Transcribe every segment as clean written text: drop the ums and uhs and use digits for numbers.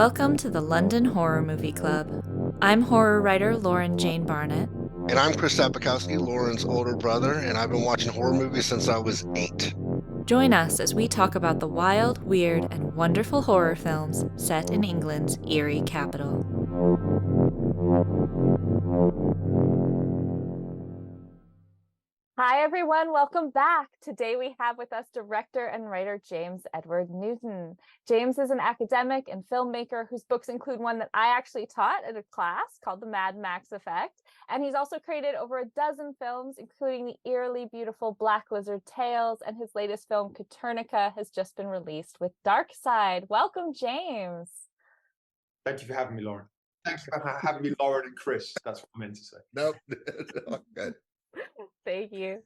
Welcome to the London Horror Movie Club. I'm horror writer Lauren Jane Barnett. And I'm Chris Sapikowski, Lauren's older brother, and I've been watching horror movies since I was 8. Join us as we talk about the wild, weird, and wonderful horror films set in England's eerie capital. Hi everyone, welcome back. Today we have with us director and writer James Edward Newton. James is an academic and filmmaker whose books include one that I actually taught at a class called The Mad Max Effect. And he's also created over a dozen films, including the eerily beautiful Black Lizard Tales, and his latest film, Katernica, has just been released with Dark Side. Welcome, James. Thank you for having me, Lauren. Thank you for having me, Lauren and Chris. That's what I meant to say. Nope. Good. Thank you.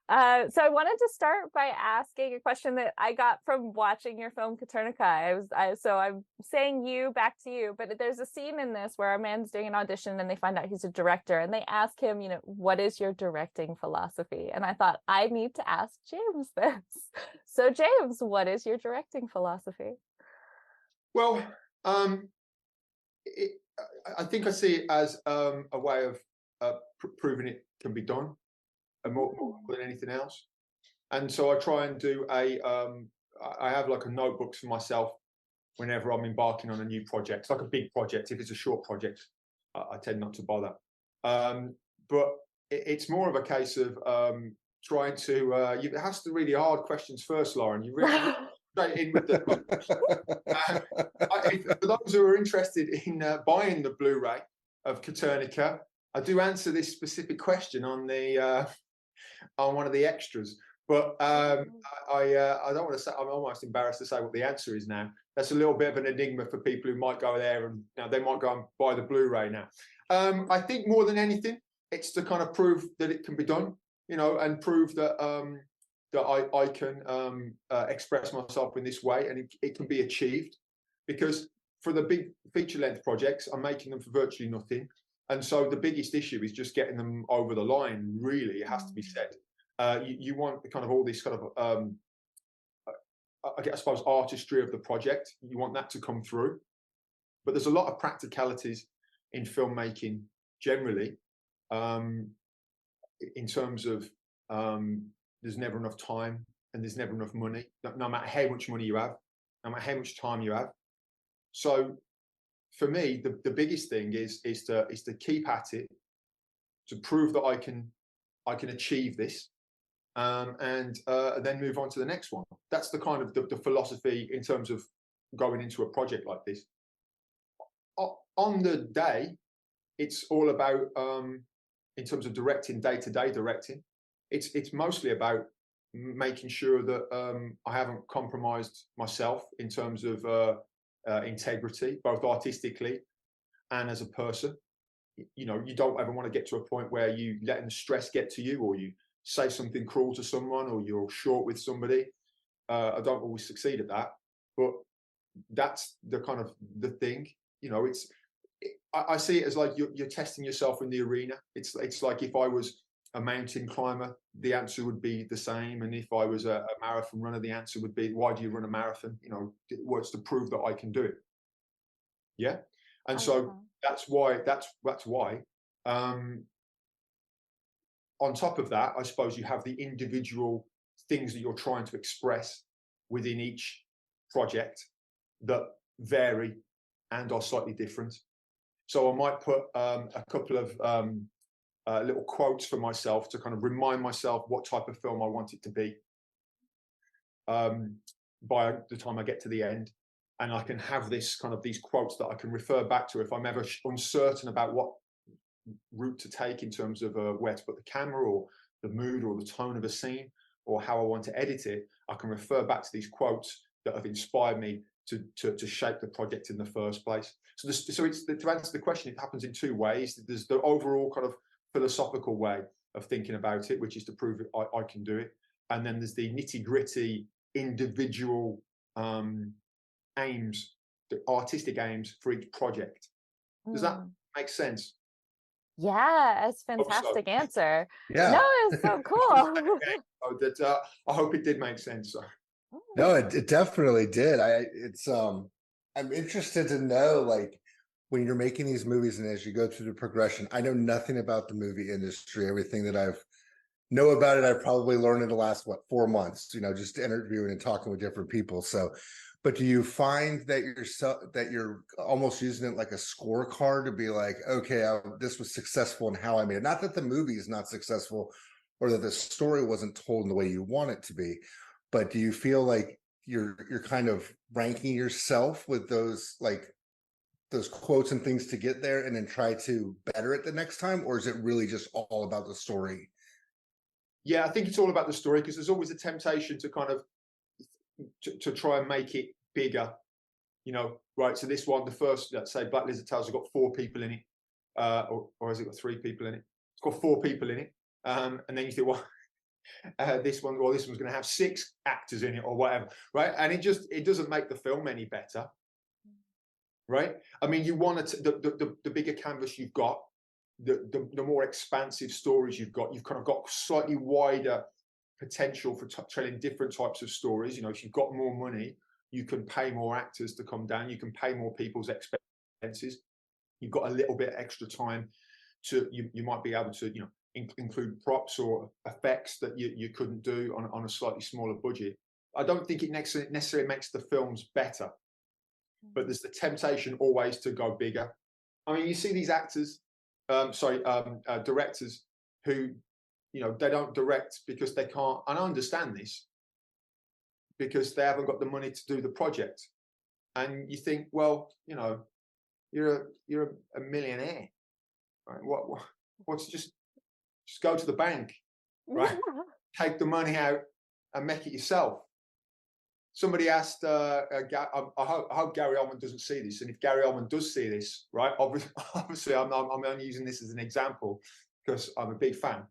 So I wanted to start by asking a question that I got from watching your film Katernica. I'm saying you back to you, but there's a scene in this where a man's doing an audition and they find out he's a director and they ask him, what is your directing philosophy? And I thought I need to ask James this. So James, what is your directing philosophy? Well, I think I see it as a way of proving it can be done, and more than anything else. And so I try and do I have like a notebooks for myself whenever I'm embarking on a new project. It's like a big project. If it's a short project, I tend not to bother. But it's more of a case of trying to. You ask the really hard questions first, Lauren. You really straight in with the. For those who are interested in buying the Blu-ray of Katernica, I do answer this specific question on the on one of the extras, but I don't want to say. I'm almost embarrassed to say what the answer is now. That's a little bit of an enigma for people who might go there and they might go and buy the Blu-ray now. I think more than anything, it's to kind of prove that it can be done, and prove that that I can express myself in this way, and it can be achieved. Because for the big feature-length projects, I'm making them for virtually nothing. And so the biggest issue is just getting them over the line, really, it has to be said. You want kind of all this kind of, I suppose, artistry of the project. You want that to come through. But there's a lot of practicalities in filmmaking generally, in terms of there's never enough time and there's never enough money, no matter how much money you have, no matter how much time you have. So for me, the biggest thing is to keep at it, to prove that I can achieve this, and then move on to the next one. That's the kind of the philosophy in terms of going into a project like this. On the day, it's all about in terms of directing, day-to-day directing. It's mostly about making sure that I haven't compromised myself in terms of integrity, both artistically and as a person. You don't ever want to get to a point where you letting stress get to you, or you say something cruel to someone, or you're short with somebody. I don't always succeed at that, but that's the kind of the thing. I see it as like you're testing yourself in the arena. It's like if I was a mountain climber, the answer would be the same. And if I was a marathon runner, the answer would be, why do you run a marathon? It's to prove that I can do it. Yeah. And so that's why, on top of that, I suppose you have the individual things that you're trying to express within each project that vary and are slightly different. So I might put a couple of little quotes for myself to kind of remind myself what type of film I want it to be by the time I get to the end. And I can have these quotes that I can refer back to if I'm ever uncertain about what route to take in terms of where to put the camera, or the mood or the tone of a scene, or how I want to edit it. I can refer back to these quotes that have inspired me to shape the project in the first place. So it's to answer the question, it happens in two ways. There's the overall kind of philosophical way of thinking about it, which is to prove I can do it. And then there's the nitty-gritty individual aims, the artistic aims for each project. Does that make sense? Yeah, it's a fantastic answer. Yeah. No, it's so cool. I hope it did make sense. No, it definitely did. I'm interested to know, like, when you're making these movies and as you go through the progression, I know nothing about the movie industry. Everything that I've know about it, I've probably learned in the last 4 months, just interviewing and talking with different people. So, but do you find that you're almost using it like a scorecard to be like, okay, this was successful in how I made it? Not that the movie is not successful or that the story wasn't told in the way you want it to be, but do you feel like you're kind of ranking yourself with those quotes and things to get there and then try to better it the next time? Or is it really just all about the story? Yeah, I think it's all about the story, because there's always a temptation to kind of to try and make it bigger. Right, so this one, the first, let's say Black Lizard Tales, has got 4 people in it, or has it got 3 people in it? It's got 4 people in it, and then you think, well, this one's going to have 6 actors in it or whatever, right? And it doesn't make the film any better, right? I mean, you want the bigger canvas you've got, the more expansive stories you've kind of got slightly wider potential for telling different types of stories. If you've got more money, you can pay more actors to come down, you can pay more people's expenses, you've got a little bit extra time to you might be able to include props or effects that you couldn't do on a slightly smaller budget. I don't think it necessarily makes the films better, but there's the temptation always to go bigger. I mean, you see these actors, directors who, they don't direct because they can't, and I understand this, because they haven't got the money to do the project. And you think, well, you're a millionaire, right? What's just go to the bank, right? Take the money out and make it yourself. Somebody asked, I hope Gary Oldman doesn't see this, and if Gary Oldman does see this, right, obviously I'm only using this as an example because I'm a big fan,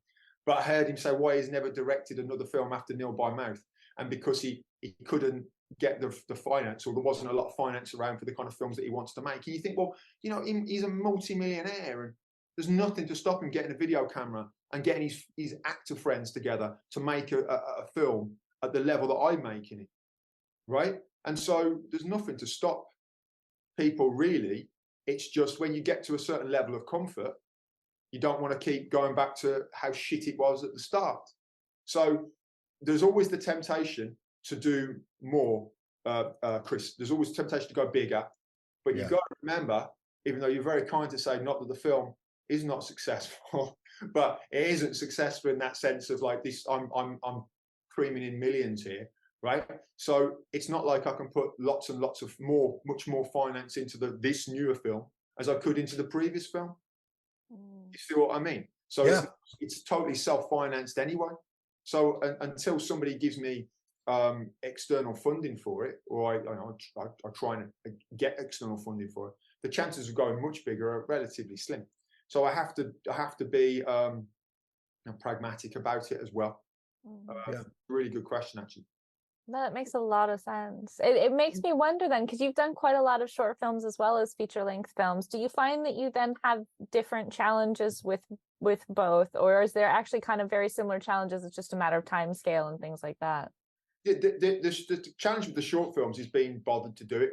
but I heard him say why he's never directed another film after Nil by Mouth, and because he couldn't get the finance, or there wasn't a lot of finance around for the kind of films that he wants to make. And you think, well, he's a multi-millionaire, and there's nothing to stop him getting a video camera and getting his actor friends together to make a film at the level that I'm making it. Right? And so there's nothing to stop people, really. It's just when you get to a certain level of comfort, you don't want to keep going back to how shit it was at the start. So there's always the temptation to do more, Chris. There's always temptation to go bigger, but you've got to remember, even though you're very kind to say not that the film is not successful, but it isn't successful in that sense of like this, I'm creaming in millions here. Right, so it's not like I can put lots and lots of much more finance into this newer film as I could into the previous film. You see what I mean? So it's totally self-financed anyway. So until somebody gives me external funding for it, or I try and get external funding for it, the chances of going much bigger are relatively slim. So I have to be pragmatic about it as well. Really good question, actually. That makes a lot of sense. It makes me wonder then, because you've done quite a lot of short films as well as feature-length films. Do you find that you then have different challenges with both, or is there actually kind of very similar challenges? It's just a matter of time scale and things like that? The challenge with the short films is being bothered to do it.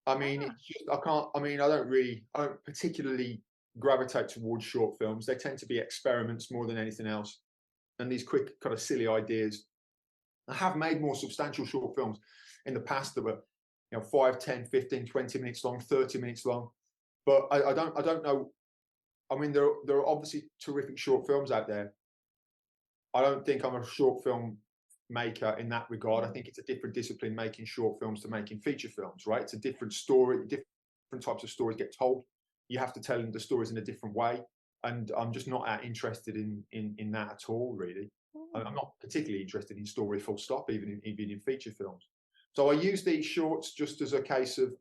I mean, it's just, I don't particularly gravitate towards short films. They tend to be experiments more than anything else, and these quick kind of silly ideas. I have made more substantial short films in the past that were 5, 10, 15, 20 minutes long, 30 minutes long, but I don't know. I mean, there are obviously terrific short films out there. I don't think I'm a short film maker in that regard. I think it's a different discipline, making short films to making feature films, right? It's a different story, different types of stories get told. You have to tell the stories in a different way, and I'm just not that interested in that at all, really. I'm not particularly interested in story full stop, even in feature films. So I use these shorts just as a case of,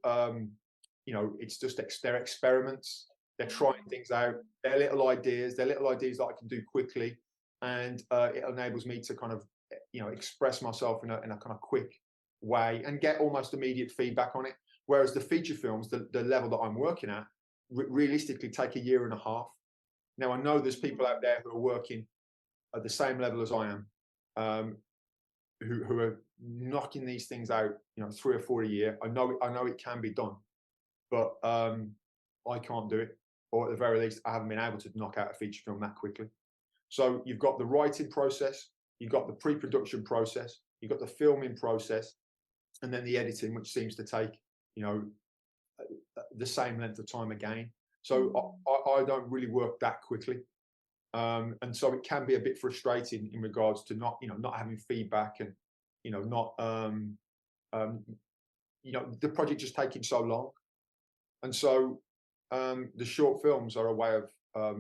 it's just they're experiments. They're trying things out. They're little ideas. They're little ideas that I can do quickly, and it enables me to kind of, express myself in a kind of quick way and get almost immediate feedback on it. Whereas the feature films, the level that I'm working at, realistically take a year and a half. Now I know there's people out there who are working at the same level as I am, who are knocking these things out, 3 or 4 a year. I know it can be done, but I can't do it, or at the very least, I haven't been able to knock out a feature film that quickly. So you've got the writing process, you've got the pre-production process, you've got the filming process, and then the editing, which seems to take, the same length of time again. So I don't really work that quickly. And so it can be a bit frustrating in regards to not having feedback, and, not, the project just taking so long. And so the short films are a way of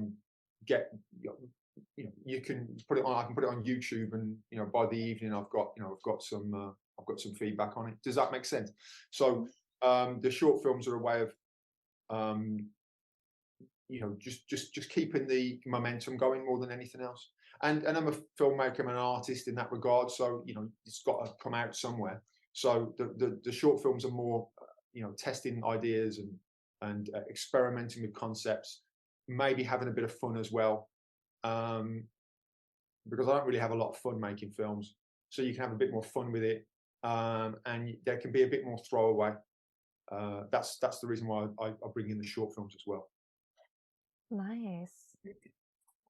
you can put it on. I can put it on YouTube, and by the evening I've got some feedback on it. Does that make sense? So the short films are a way of just keeping the momentum going more than anything else. And I'm a filmmaker, I'm an artist in that regard. So it's got to come out somewhere. So the short films are more testing ideas and experimenting with concepts, maybe having a bit of fun as well. Because I don't really have a lot of fun making films, so you can have a bit more fun with it, and there can be a bit more throwaway. That's the reason why I bring in the short films as well. Nice.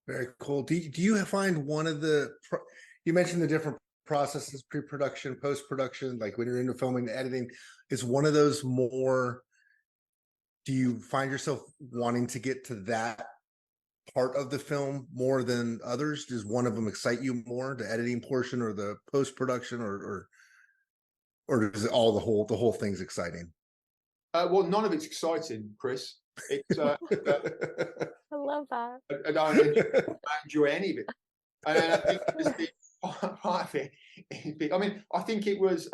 Very cool. Do you find one of you mentioned the different processes, pre-production, post-production, like when you're into filming, editing, is one of those more, do you find yourself wanting to get to that part of the film more than others? Does one of them excite you more, the editing portion or the post-production, or is it all the whole thing's exciting? Well, none of it's exciting, Chris. It's I love that. I don't enjoy any of it, and I think the part of it. I mean, I think it was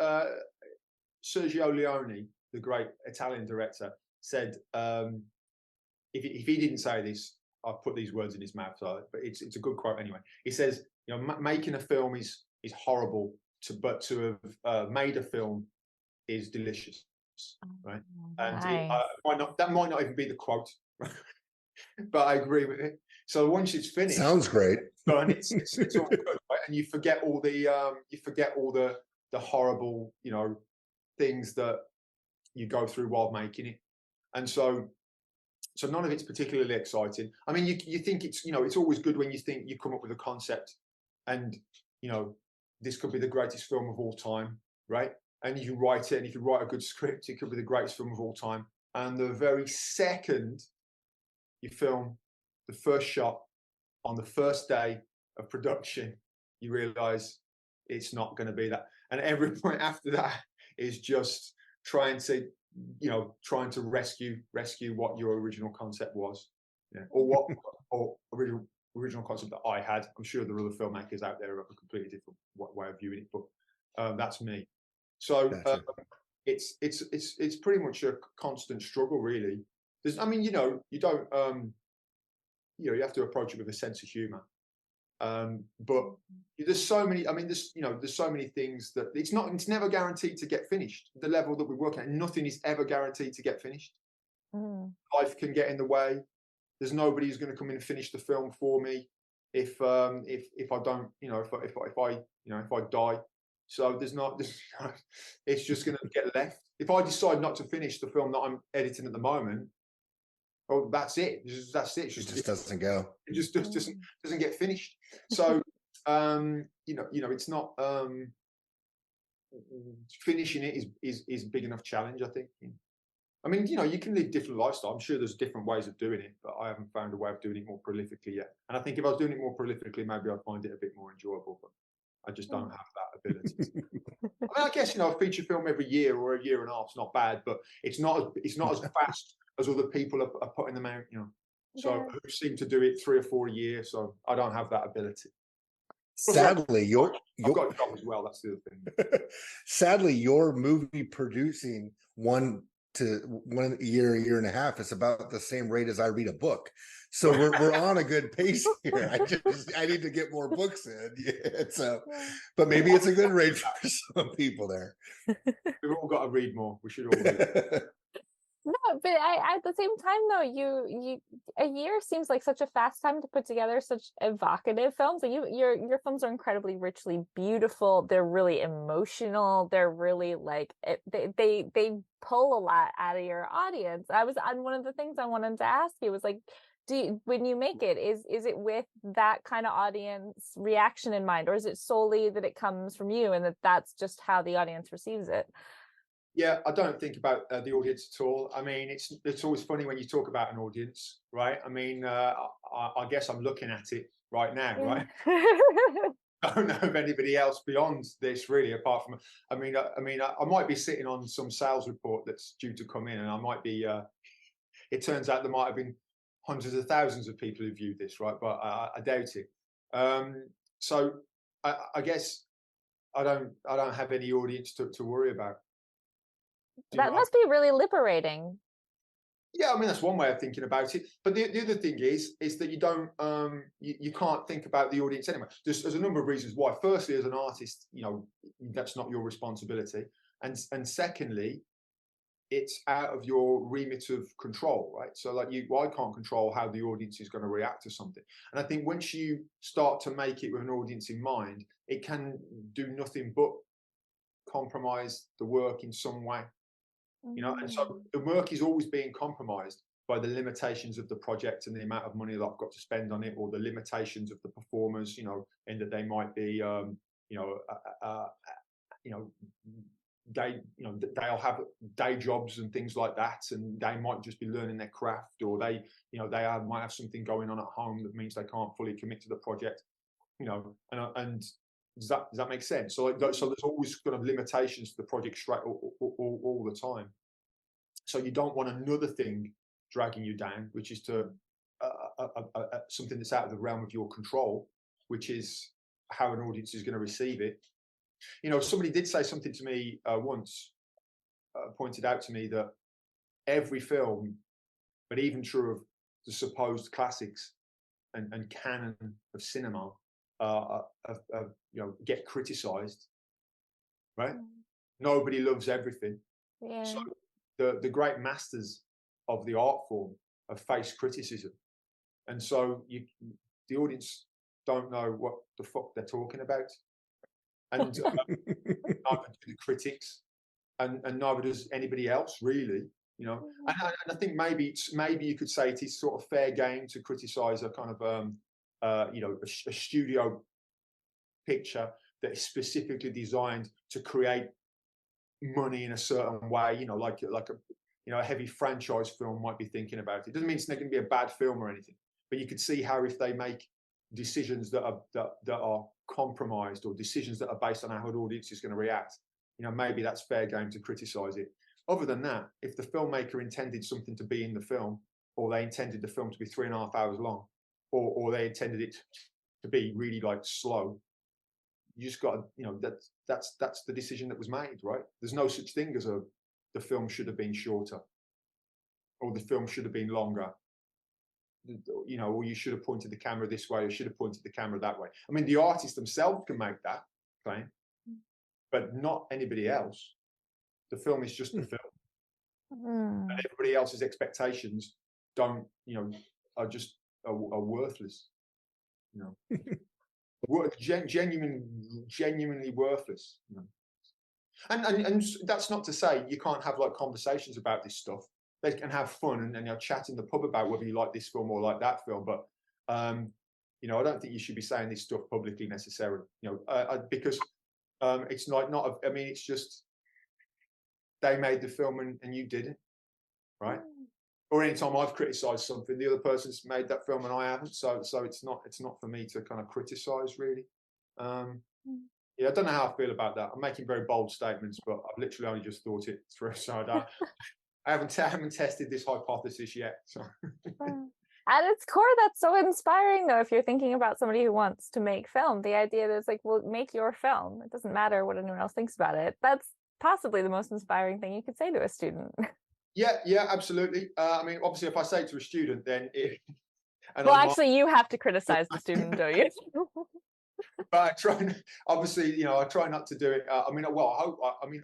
Sergio Leone, the great Italian director, said, if he didn't say this, I've put these words in his mouth, but it's a good quote anyway. He says, making a film is horrible, but to have made a film is delicious, right? And that might not even be the quote, but I agree with it. So once it's finished, sounds great. And it's all good, right? And you forget all the horrible things that you go through while making it, and so none of it's particularly exciting. I mean, you think it's always good when you think you come up with a concept, and this could be the greatest film of all time, right? And you write it, and if you write a good script, it could be the greatest film of all time. And the very second you film the first shot on the first day of production, you realize it's not going to be that. And every point after that is just trying to rescue what your original concept was, or original concept that I had. I'm sure there are other filmmakers out there who have a completely different way of viewing it, but that's me. So gotcha. It's pretty much a constant struggle, really. You don't you have to approach it with a sense of humor. But there's so many. I mean, there's so many things that it's never guaranteed to get finished. The level that we work at, nothing is ever guaranteed to get finished. Life can get in the way. There's nobody who's going to come in and finish the film for me if I don't, if I die. So it's just going to get left. If I decide not to finish the film that I'm editing at the moment, oh, that's it. That's it. It just doesn't go. It just doesn't get finished. So it's not finishing it is a big enough challenge, I think. I mean, you can live different lifestyles. I'm sure there's different ways of doing it, but I haven't found a way of doing it more prolifically yet. And I think if I was doing it more prolifically, maybe I'd find it a bit more enjoyable, but I just don't have that ability. I mean, I guess, a feature film every year or a year and a half is not bad, but it's not as fast as other people are putting them out, So who seem to do it 3 or 4 a year, so I don't have that ability. Sadly, I've got a job as well. That's the other thing. Sadly, your movie producing one year, a year and a half is about the same rate as I read a book. So we're on a good pace here. I need to get more books in. Yeah, so, but maybe it's a good rate for some people there. We've all got to read more. We should all read. No, but I at the same time though, you a year seems like such a fast time to put together such evocative films. And your films are incredibly richly beautiful. They're really emotional. They're really like they pull a lot out of your audience. And one of the things I wanted to ask you was like, when you make it, is it with that kind of audience reaction in mind, or is it solely that it comes from you and that's just how the audience receives it? Yeah, I don't think about the audience at all. I mean, it's always funny when you talk about an audience, right? I mean, I guess I'm looking at it right now, right? I don't know of anybody else beyond this, really, apart from. I might be sitting on some sales report that's due to come in, and I might be. It turns out there might have been hundreds of thousands of people who viewed this, right? But I doubt it. So I guess I don't have any audience to worry about. That must be really liberating. Yeah, I mean that's one way of thinking about it. But the other thing is that you don't you can't think about the audience anyway. There's a number of reasons why. Firstly, as an artist, that's not your responsibility, and secondly, it's out of your remit of control, right? So like I can't control how the audience is going to react to something. And I think once you start to make it with an audience in mind, it can do nothing but compromise the work in some way. And so the work is always being compromised by the limitations of the project and the amount of money that I've got to spend on it, or the limitations of the performers, in that they might be, they'll have day jobs and things like that, and they might just be learning their craft, or they might have something going on at home that means they can't fully commit to the project, and does that make sense? So there's always kind of limitations to the project straight all the time. So you don't want another thing dragging you down, which is to something that's out of the realm of your control, which is how an audience is going to receive it. Somebody did say something to me once, pointed out to me that every film, but even true of the supposed classics and canon of cinema, get criticized, right? Nobody loves everything. Yeah. So the great masters of the art form have faced criticism, and so the audience don't know what the fuck they're talking about, and neither do the critics, and neither does anybody else, really. And I think maybe you could say it is sort of fair game to criticize a kind of a studio picture that is specifically designed to create money in a certain way, like a heavy franchise film might be thinking about. It doesn't mean it's not going to be a bad film or anything, but you could see how if they make decisions that are compromised, or decisions that are based on how an audience is going to react, maybe that's fair game to criticize it. Other than that, if the filmmaker intended something to be in the film, or they intended the film to be 3.5 hours long, or they intended it to be really like slow, you just got to, that's the decision that was made, right? There's no such thing as the film should have been shorter, or the film should have been longer, or you should have pointed the camera this way, or should have pointed the camera that way. I mean, the artists themselves can make that claim, but not anybody else. The film is just the film, and everybody else's expectations are worthless. Genuinely worthless. And that's not to say you can't have like conversations about this stuff. They can have fun and chat in the pub about whether you like this film or like that film, but I don't think you should be saying this stuff publicly necessarily, because it's not I mean, it's just they made the film and you didn't, right? Or anytime I've criticized something, the other person's made that film and I haven't. So it's not for me to kind of criticize, really. Yeah, I don't know how I feel about that. I'm making very bold statements, but I've literally only just thought it through. So I haven't tested this hypothesis yet. So. At its core, that's so inspiring, though, if you're thinking about somebody who wants to make film, the idea that it's like, well, make your film. It doesn't matter what anyone else thinks about it. That's possibly the most inspiring thing you could say to a student. Yeah, absolutely. I mean, obviously, if I say to a student, then actually, you have to criticize the student, don't you? But I try, obviously, I try not to do it. I mean, well, I hope. I mean,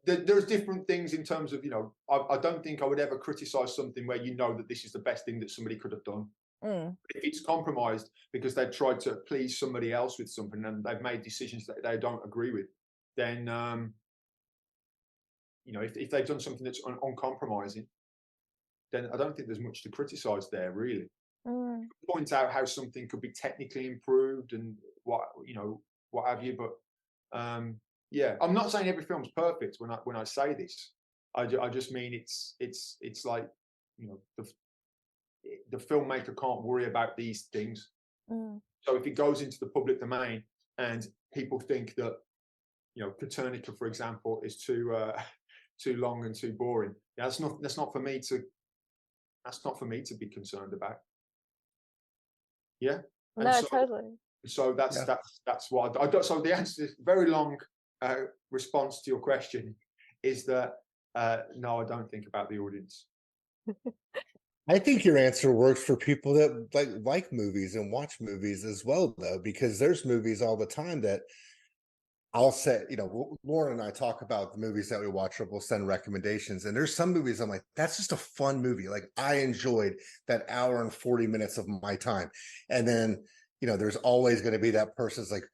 there's different things in terms of, you know, I don't think I would ever criticize something where you know that this is the best thing that somebody could have done. If it's compromised because they've tried to please somebody else with something and they've made decisions that they don't agree with, then you know, if they've done something that's uncompromising, then I don't think there's much to criticize there, really. Point out how something could be technically improved and what, you know, what have you, but yeah, I'm not saying every film's perfect when I say this. I just mean it's like, you know, the filmmaker can't worry about these things. So if it goes into the public domain and people think that, you know, Katernica, for example, is too too long and too boring, that's not for me to be concerned about. Yeah. And No, so, totally. so Yeah. that's what I don't. So the answer is very long response to your question is that no, I don't think about the audience. I think your answer works for people that like movies and watch movies as well, though, because there's movies all the time that I'll say, you know, Lauren and I talk about the movies that we watch, or we'll send recommendations. And there's some movies I'm like, that's just a fun movie. Like, I enjoyed that hour and 40 minutes of my time. And then, you know, there's always going to be that person's like,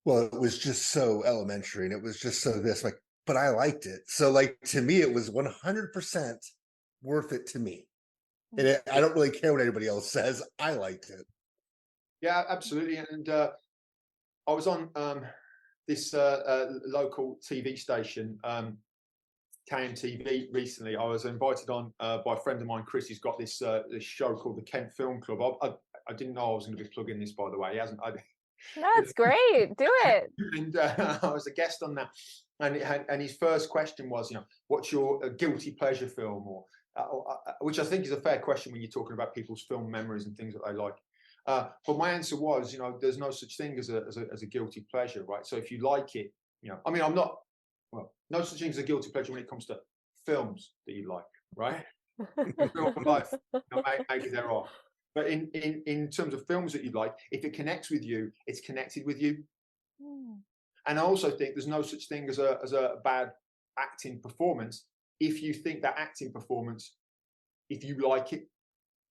well, it was just so elementary and it was just so this, like, but I liked it. So, like, to me, it was 100% worth it to me. And I don't really care what anybody else says. I liked it. Yeah, absolutely. And I was on this local TV station, KMTV, recently. I was invited on by a friend of mine, Chris. He's got this this show called the Kent Film Club. I didn't know I was going to be plugging this, by the way. He hasn't. That's great. Do it. And I was a guest on that. And his first question was, you know, what's your guilty pleasure film, or which I think is a fair question when you're talking about people's film memories and things that they like. But my answer was, you know, there's no such thing as a guilty pleasure, right? So if you like it, you know, I mean, no such thing as a guilty pleasure when it comes to films that you like, right? Film life, you know, maybe there are. But in terms of films that you like, if it connects with you, it's connected with you. And I also think there's no such thing as a bad acting performance if you think that acting performance, if you like it.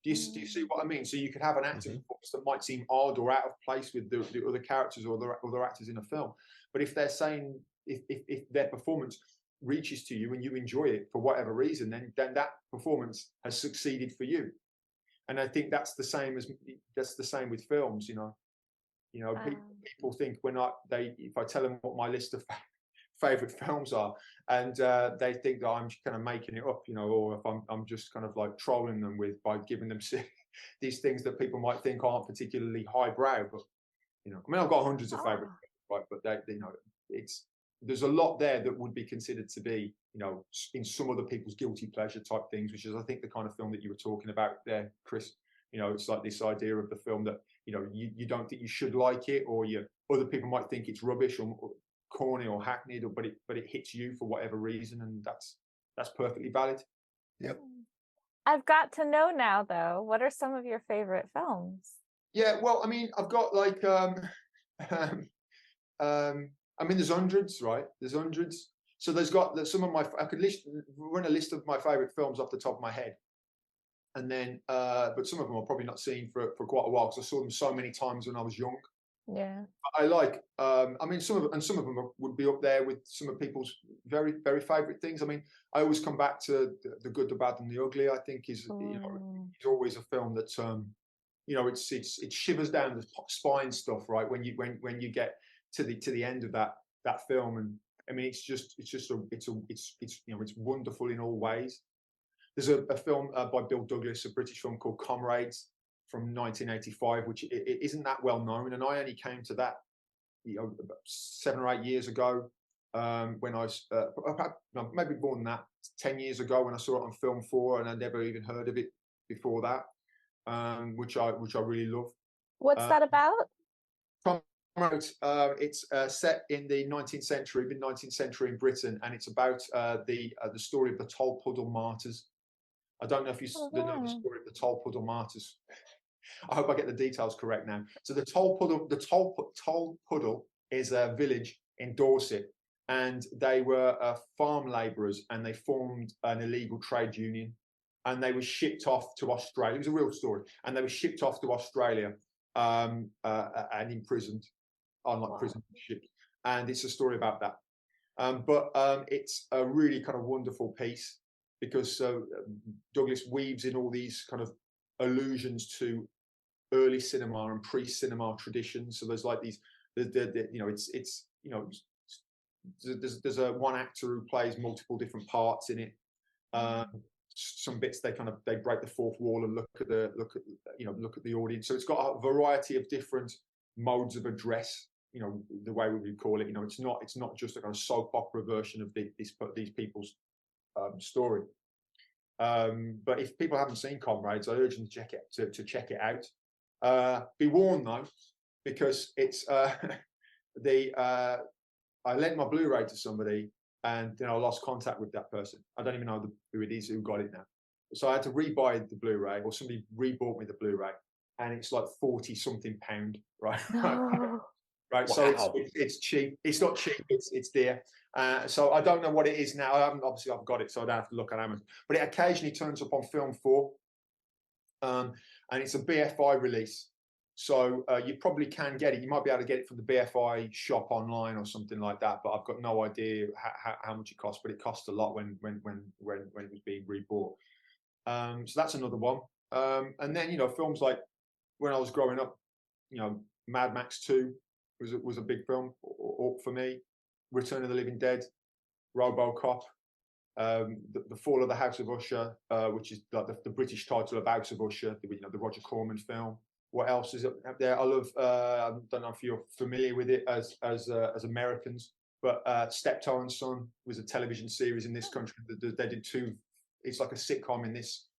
Do you see what I mean? So you could have an acting performance that might seem odd or out of place with the other characters or the other actors in a film. But if they're saying, if their performance reaches to you and you enjoy it for whatever reason, then that performance has succeeded for you. And I think that's the same with films, you know. You know, people think if I tell them what my list of favorite films are, and they think that I'm kind of making it up, you know, or if I'm just kind of like trolling them by giving them these things that people might think aren't particularly highbrow. But you know, I mean, I've got hundreds of favorite films, right? But you know, there's a lot there that would be considered to be, you know, in some other people's guilty pleasure type things, which is, I think, the kind of film that you were talking about there, Chris. You know, it's like this idea of the film that, you know, you don't think you should like it, or other people might think it's rubbish or corny or hackneyed, but it hits you for whatever reason, and that's perfectly valid. Yep. I've got to know now, though, what are some of your favorite films? Yeah, well, I mean, I've got like I mean, there's hundreds, right? There's hundreds. So there's some of my, I could run a list of my favorite films off the top of my head. And then, but some of them I've probably not seen for quite a while, because I saw them so many times when I was young. Yeah. I like, I mean, some of them would be up there with some of people's very, very favorite things. I mean, I always come back to The Good, the Bad, and the Ugly. I think is, you know, it's always a film that, you know, it shivers down the spine stuff, right? When you get to the end of that film, and I mean, it's you know, it's wonderful in all ways. There's a film by Bill Douglas, a British film called Comrades from 1985, which it isn't that well known, and I only came to that, you know, about 7 or 8 years ago, when I was maybe more than that, 10 years ago, when I saw it on Film 4, and I'd never even heard of it before that, which I really love. What's that about? Comrades, it's set in the 19th century, mid-19th century in Britain, and it's about the story of the Tolpuddle martyrs. I don't know if you know the story of the Tolpuddle martyrs. I hope I get the details correct now. So the Tolpuddle is a village in Dorset, and they were farm labourers, and they formed an illegal trade union, and they were shipped off to Australia. It was a real story, and they were shipped off to Australia and imprisoned on like prison ships, and it's a story about that. But it's a really kind of wonderful piece, because Douglas weaves in all these kind of allusions to early cinema and pre-cinema traditions. So there's like these, you know, it's you know, there's a one actor who plays multiple different parts in it. Some bits they break the fourth wall and look at the audience. So it's got a variety of different modes of address. You know, the way we would call it. You know, it's not just a kind of soap opera version of these people's story. But if people haven't seen Comrades, I urge them to check it out. Be warned though, because it's I lent my Blu-ray to somebody, and then I lost contact with that person. I don't even know who it is who got it now. So I had to rebuy the Blu-ray, or somebody rebought me the Blu-ray, and it's like 40 something pound, right? Right. Wow. So it's cheap. It's not cheap. It's dear. So I don't know what it is now. Obviously I've got it, so I don't have to look at Amazon. But it occasionally turns up on Film 4, and it's a BFI release. So you probably can get it. You might be able to get it from the BFI shop online or something like that. But I've got no idea how much it costs. But it cost a lot when it was being rebought. So that's another one. And then, you know, films like when I was growing up, you know, Mad Max 2 was a big film for me. Return of the Living Dead, RoboCop, the Fall of the House of Usher, which is like the British title of House of Usher, you know, the Roger Corman film. What else is up there? I love. I don't know if you're familiar with it as Americans, but Steptoe and Son was a television series in this country. They did two. It's like a sitcom in this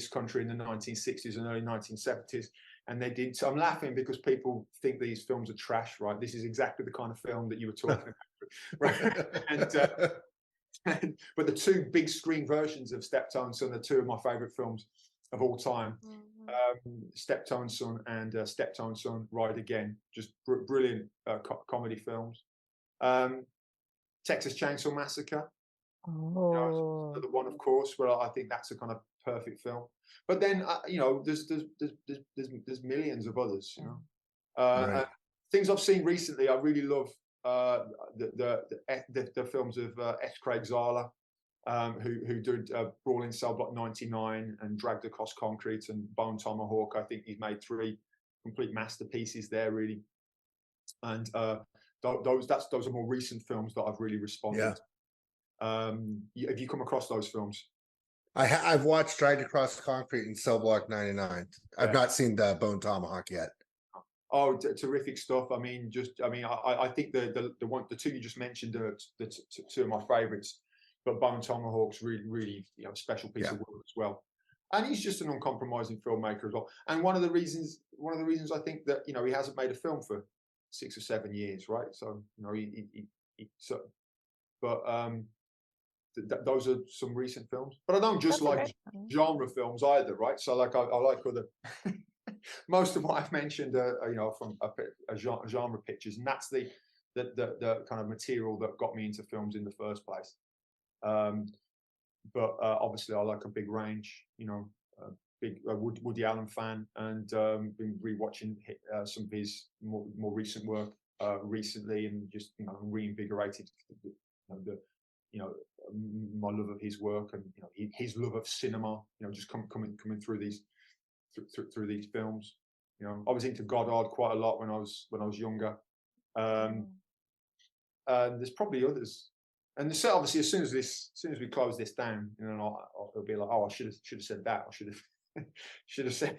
country in the 1960s and early 1970s. And they did. So I'm laughing because people think these films are trash, right? This is exactly the kind of film that you were talking about, right? But the two big screen versions of Steptoe and Son are two of my favourite films of all time. Steptoe and Son and Steptoe and Son Ride Again, just brilliant comedy films. Texas Chainsaw Massacre, you know, the one, of course, where I think that's a kind of perfect film. But then you know, there's millions of others. You know, Right. things I've seen recently. I really love the films of S. Craig Zahler, who did Brawl in Cell Block 99 and Dragged Across Concrete and Bone Tomahawk. I think he's made 3 complete masterpieces there, really. And those are more recent films that I've really responded. Yeah. Have you come across those films? I've watched Dragged Across Concrete and Cell Block 99. I've not seen the Bone Tomahawk yet. Oh, terrific stuff. I mean, I think the two you just mentioned are the two of my favorites. But Bone Tomahawk's really, you know, special piece of work as well. And he's just an uncompromising filmmaker as well. And one of the reasons I think that, you know, he hasn't made a film for 6 or 7 years, right? So, you know, those are some recent films. But I don't just like genre films either, right? So like I like other. Most of what I've mentioned are, you know, from a genre pictures, and that's the kind of material that got me into films in the first place. But obviously I like a big range, you know, big Woody Allen fan, and been rewatching some of his more recent work recently, and just, you know, reinvigorated my love of his work, and, you know, his love of cinema, you know, just coming through these through these films. You know, I was into Goddard quite a lot when I was younger. There's probably others. And so obviously, as soon as we close this down, you know, it'll be like, oh, I should have said that. I should have said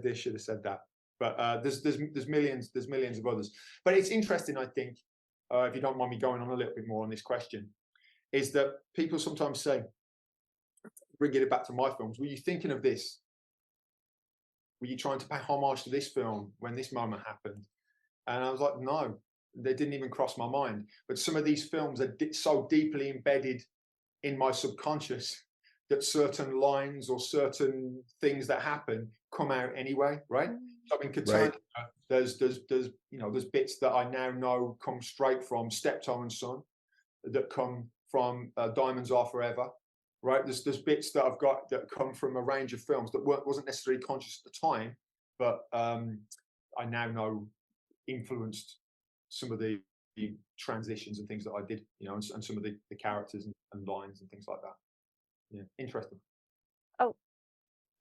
this, should have said that. But there's millions of others. But it's interesting, I think, if you don't mind me going on a little bit more on this question, is that people sometimes say, bringing it back to my films, were you thinking of this? Were you trying to pay homage to this film when this moment happened? And I was like, no. They didn't even cross my mind. But some of these films are so deeply embedded in my subconscious that certain lines or certain things that happen come out anyway, right? So I mean, Katernica, there's bits that I now know come straight from Steptoe and Son, that come from Diamonds Are Forever, right? There's bits that I've got that come from a range of films that wasn't necessarily conscious at the time, but I now know influenced some of the transitions and things that I did, and some of the characters and lines and things like that. Yeah, interesting. Oh,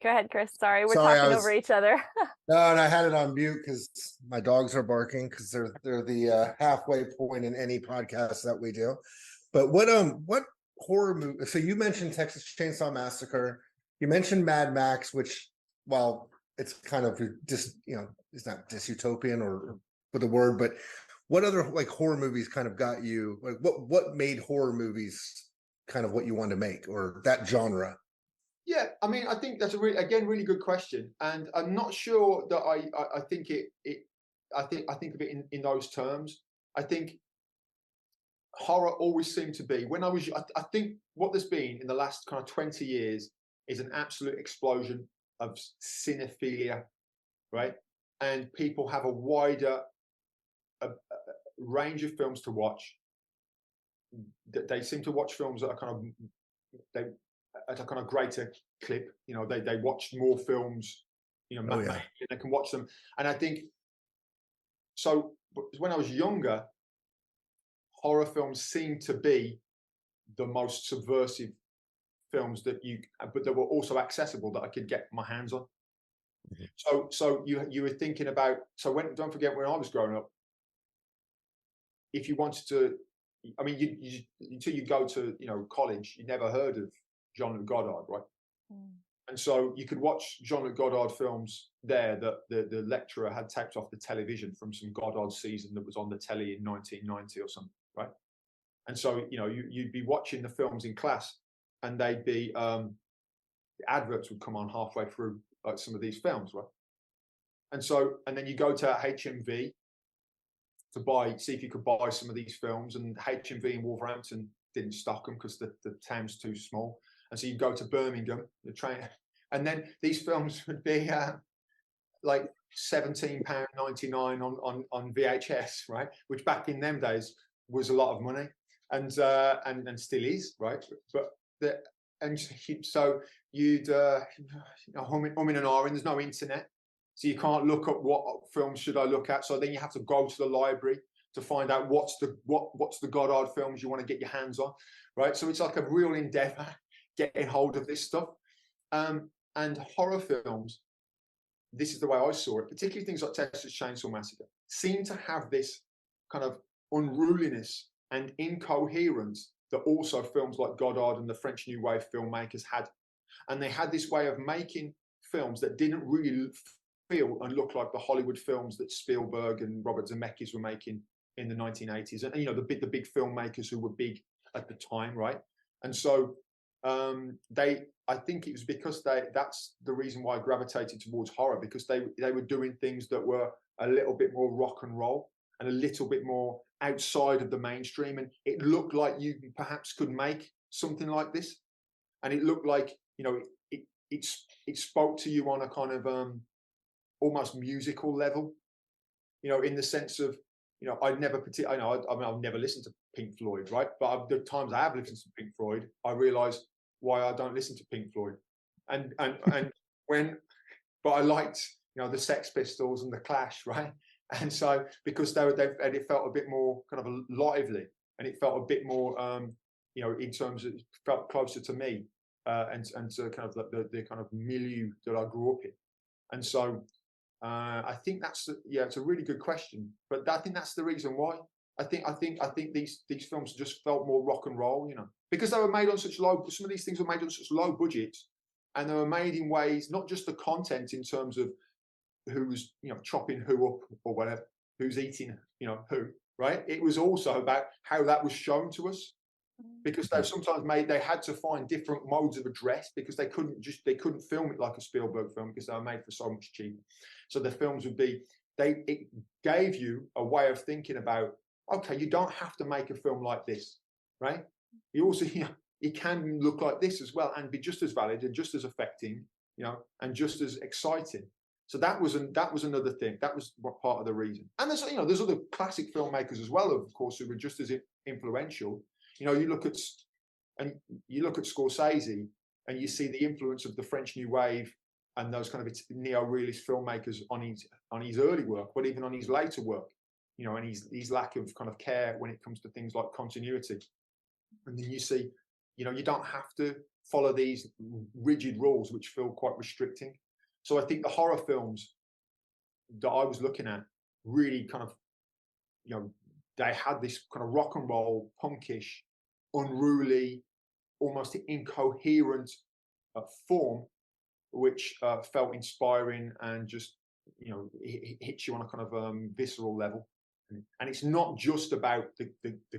go ahead, Chris. Sorry, we're Sorry, talking over each other. No, and I had it on mute because my dogs are barking because they're the halfway point in any podcast that we do. But what horror movie? So you mentioned Texas Chainsaw Massacre. You mentioned Mad Max, which, well, it's kind of just it's not dystopian or with the word, but what other like horror movies kind of got you? Like what made horror movies kind of what you want to make, or that genre? Yeah, I mean, I think that's a really good question, and I'm not sure that I think I think of it in those terms. I think horror always seemed to be when I think what there's been in the last kind of 20 years is an absolute explosion of cinephilia, right? And people have a wider range of films to watch. They seem to watch films that are kind of at a kind of greater clip. They watch more films. They can watch them, and I think so. When I was younger, horror films seemed to be the most subversive films but that were also accessible, that I could get my hands on. So you were thinking about, don't forget, when I was growing up, if you wanted to, I mean, you until you go to college, you never heard of Jean-Luc Godard, right? And so you could watch Jean-Luc Godard films there that the lecturer had taped off the television from some Godard season that was on the telly in 1990 or something, right? And so you'd be watching the films in class, and they'd be the adverts would come on halfway through, like some of these films, right? And then you go to HMV to see if you could buy some of these films, and HMV in Wolverhampton didn't stock them because the town's too small. And so you go to Birmingham, the train, and then these films would be like £17.99 on VHS, right? Which back in them days was a lot of money, and still is, right? So you'd humming and ahhing. There's no internet, so you can't look up what films should I look at. So then you have to go to the library to find out what's the Godard films you want to get your hands on, right? So it's like a real endeavor getting hold of this stuff. And horror films, this is the way I saw it, particularly things like Texas Chainsaw Massacre, seem to have this kind of unruliness and incoherence that also films like Godard and the French New Wave filmmakers had. And they had this way of making films that didn't really feel and look like the Hollywood films that Spielberg and Robert Zemeckis were making in the 1980s. And the big filmmakers who were big at the time, right? And so I think it was because that's the reason why I gravitated towards horror, because they were doing things that were a little bit more rock and roll and a little bit more outside of the mainstream, and it looked like you perhaps could make something like this, and it looked like it spoke to you on a kind of almost musical level, in the sense of I'd never I've never listened to Pink Floyd, right? But the times I have listened to Pink Floyd, I realised why I don't listen to Pink Floyd, and but I liked the Sex Pistols and the Clash, right? And so because it felt a bit more kind of lively, and it felt a bit more in terms of, it felt closer to me, and to kind of the kind of milieu that I grew up in. And so I think it's a really good question, but I think that's the reason why. I think these films just felt more rock and roll, because they were made on some of these things were made on such low budgets, and they were made in ways, not just the content in terms of who's chopping who up or whatever, who's eating who, right? It was also about how that was shown to us, because they sometimes they had to find different modes of address, because they couldn't film it like a Spielberg film because they were made for so much cheaper. So the films would be, it gave you a way of thinking about, okay, you don't have to make a film like this, right? You also it can look like this as well and be just as valid and just as affecting, you know, and just as exciting. So that was another thing. That was part of the reason. And there's, you know, there's other classic filmmakers as well, of course, who were just as influential. You know, you look at Scorsese and you see the influence of the French New Wave and those kind of neo-realist filmmakers on his early work, but even on his later work, you know, and his lack of kind of care when it comes to things like continuity. And then you see, you know, you don't have to follow these rigid rules which feel quite restricting. So I think the horror films that I was looking at really kind of, you know, they had this kind of rock and roll, punkish, unruly, almost incoherent form, which felt inspiring and just, you know, it hits you on a kind of visceral level. And it's not just about the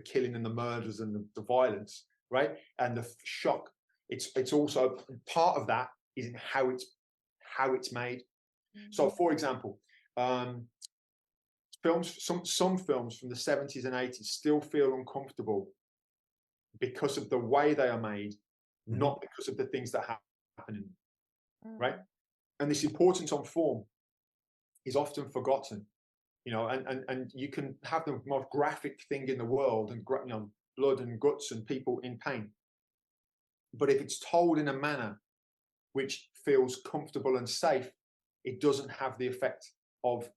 killing and the murders and the violence, right? And the shock. It's also part of that is in how it's made. So, for example, some films from the 70s and 80s still feel uncomfortable because of the way they are made, not because of the things that happen in them, right? And this importance on form is often forgotten, you know, and you can have the most graphic thing in the world and, you know, blood and guts and people in pain. But if it's told in a manner which feels comfortable and safe, it doesn't have the effect of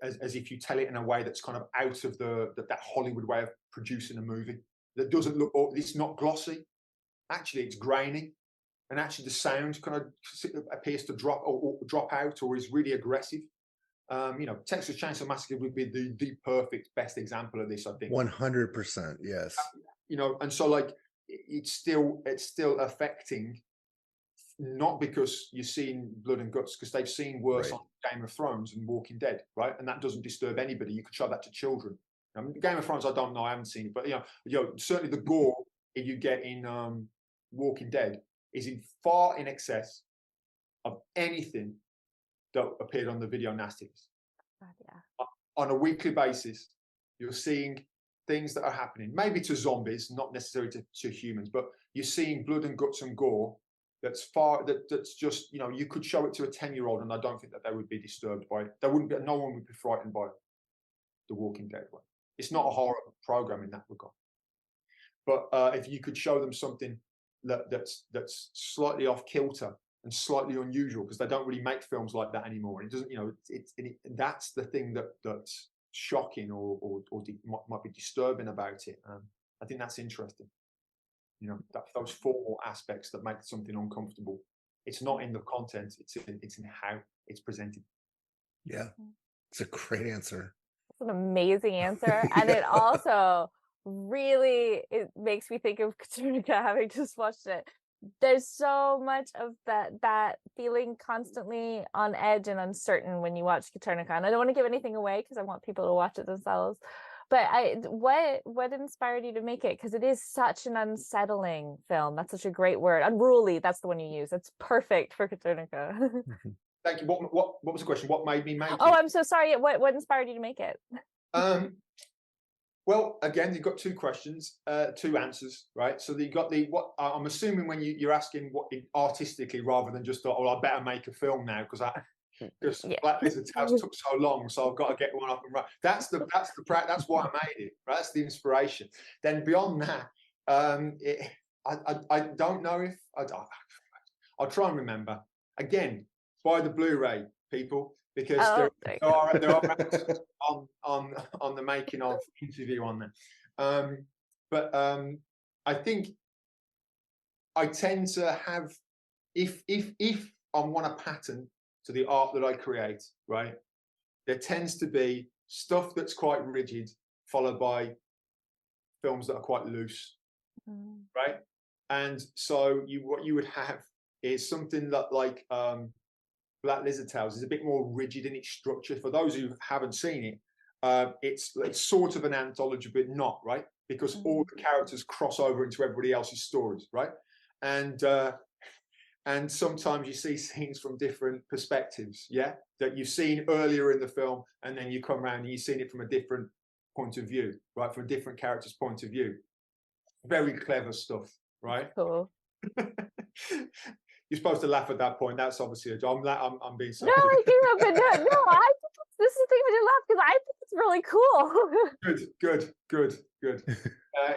as if you tell it in a way that's kind of out of that Hollywood way of producing a movie. That doesn't look, or it's not glossy. Actually, it's grainy, and actually the sound kind of appears to drop out, or is really aggressive. You know, Texas Chainsaw Massacre would be the perfect best example of this, I think. 100%, yes. You know, and so like it's still affecting, not because you're seeing blood and guts, because they've seen worse on Game of Thrones and Walking Dead, right? And that doesn't disturb anybody. You could show that to children. Game of Thrones, I don't know, I haven't seen it, but you know, certainly the gore you get in Walking Dead is far in excess of anything that appeared on the video nasties. On a weekly basis, you're seeing things that are happening, maybe to zombies, not necessarily to humans, but you're seeing blood and guts and gore that's just, you know, you could show it to a 10-year-old and I don't think that they would be disturbed by it. No one would be frightened by the Walking Dead one. It's not a horror program in that regard. But if you could show them something that's slightly off kilter and slightly unusual, because they don't really make films like that anymore. It doesn't, you know, that's the thing that's shocking or might be disturbing about it. I think that's interesting. You know, those formal aspects that make something uncomfortable. It's not in the content; it's in how it's presented. Yeah, it's a great answer. It's an amazing answer, and it also really makes me think of Katernica, having just watched it. There's so much of that feeling constantly on edge and uncertain when you watch Katernica, and I don't want to give anything away because I want people to watch it themselves. But what inspired you to make it? Because it is such an unsettling film. That's such a great word. Unruly. That's the one you use. That's perfect for Katernica. Thank you. What was the question? What made me make it? Oh, I'm so sorry. What inspired you to make it? Well, again, you've got two questions, two answers, right? So you got what I'm assuming when you're asking what artistically rather than just I better make a film now because Black Lizard's House took so long, so I've got to get one up and running. That's why I made it. Right? That's the inspiration. Then beyond that, I don't know if I'll try and remember. Again, buy the Blu-ray, people, because there are answers on the making of interview on there. But I think I tend to have, if I want a pattern to the art that I create, right, there tends to be stuff that's quite rigid, followed by films that are quite loose, right? And so what you would have is something that like Black Lizard Tales is a bit more rigid in its structure. For those who haven't seen it, it's sort of an anthology, but not, right? Because all the characters cross over into everybody else's stories, right? And sometimes you see scenes from different perspectives, yeah, that you've seen earlier in the film, and then you come around and you've seen it from a different point of view, right, from a different character's point of view. very clever stuff, right? Cool. You're supposed to laugh at that point. That's obviously a job. I'm being so No, you have been no. I think this is the thing I do laugh because I think it's really cool. good.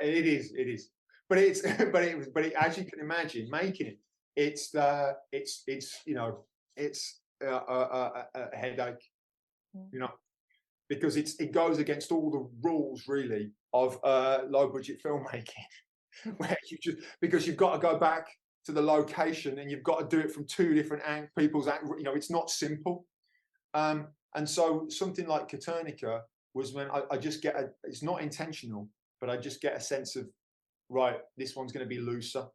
It is. But it's but it, as you can imagine, making it, it's you know, it's a headache, you know, because it goes against all the rules really of low budget filmmaking, where because you've got to go back to the location and you've got to do it from two different people's, you know, it's not simple. And so something like Katernica was when I just get it's not intentional, but I just get a sense of, right, this one's going to be looser.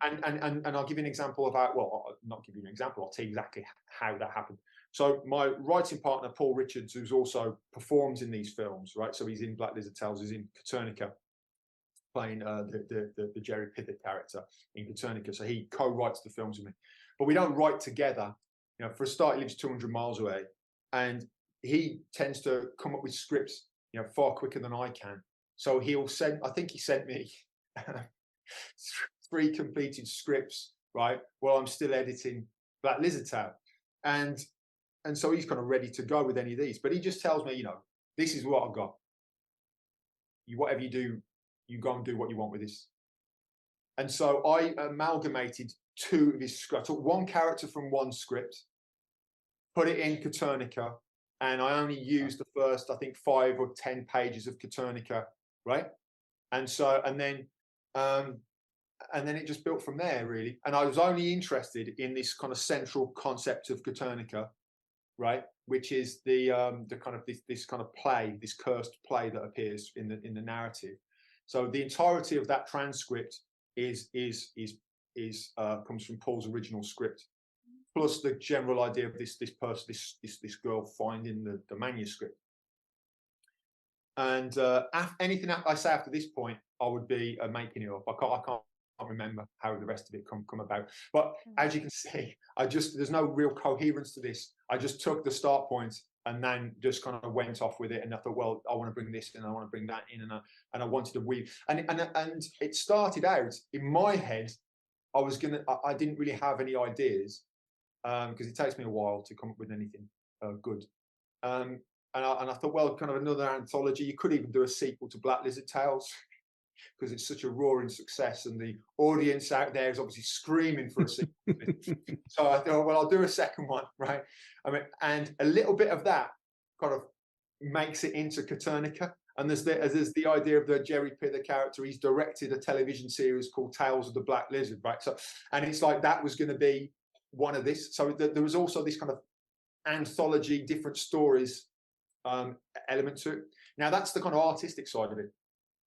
And I'll give you an example of how, well, I'll not give you an example, I'll tell you exactly how that happened. So my writing partner, Paul Richards, who's also performs in these films, right? So he's in Black Lizard Tales, he's in Katernica, playing the Jerry Pickett character in Katernica. So he co-writes the films with me. But we don't write together. You know, for a start, he lives 200 miles away. And he tends to come up with scripts, you know, far quicker than I can. So he'll send, I think he sent me 3 completed scripts, right? While I'm still editing Black Lizard Tale. And so he's kind of ready to go with any of these. But he just tells me, you know, this is what I've got. Whatever you do, you go and do what you want with this. And so I amalgamated 2 of his scripts. I took 1 character from 1 script, put it in Katernica, and I only used the first, I think, 5 or 10 pages of Katernica, right? And so, and then it just built from there, really. And I was only interested in this kind of central concept of Katernica, right? Which is the kind of this kind of play, this cursed play that appears in the narrative. So the entirety of that transcript comes from Paul's original script, plus the general idea of this person, this girl finding the manuscript. And anything I say after this point, I would be making it up. I can't remember how the rest of it come about. But as you can see, there's no real coherence to this. I just took the start point and then just kind of went off with it. And I thought, well, I want to bring this in, I want to bring that in, and I wanted to weave. And it started out in my head. I didn't really have any ideas because it takes me a while to come up with anything good. And I thought, well, kind of another anthology. You could even do a sequel to Black Lizard Tales because it's such a roaring success, and the audience out there is obviously screaming for a sequel. So I thought, well, I'll do a second one, right? I mean, and a little bit of that kind of makes it into Katernica. And there's the idea of the Jerry Pickett character. He's directed a television series called Tales of the Black Lizard, right? So, and it's like that was going to be one of this. So there was also this kind of anthology, different stories element to it. Now that's the kind of artistic side of it.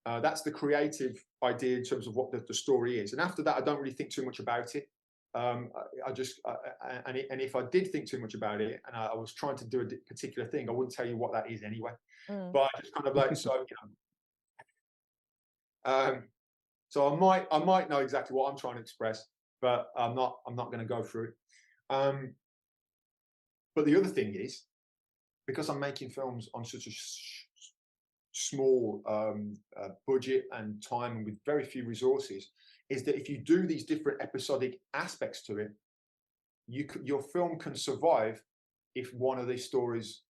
That's the creative idea in terms of what the story is. And after that, I don't really think too much about it. I just and if I did think too much about it, and I was trying to do a particular thing, I wouldn't tell you what that is anyway. But I just kind of like, so you know, so I might know exactly what I'm trying to express, but I'm not going to go through it. But the other thing is, because I'm making films on such a small budget and time and with very few resources, is that if you do these different episodic aspects to it, your film can survive if one of these stories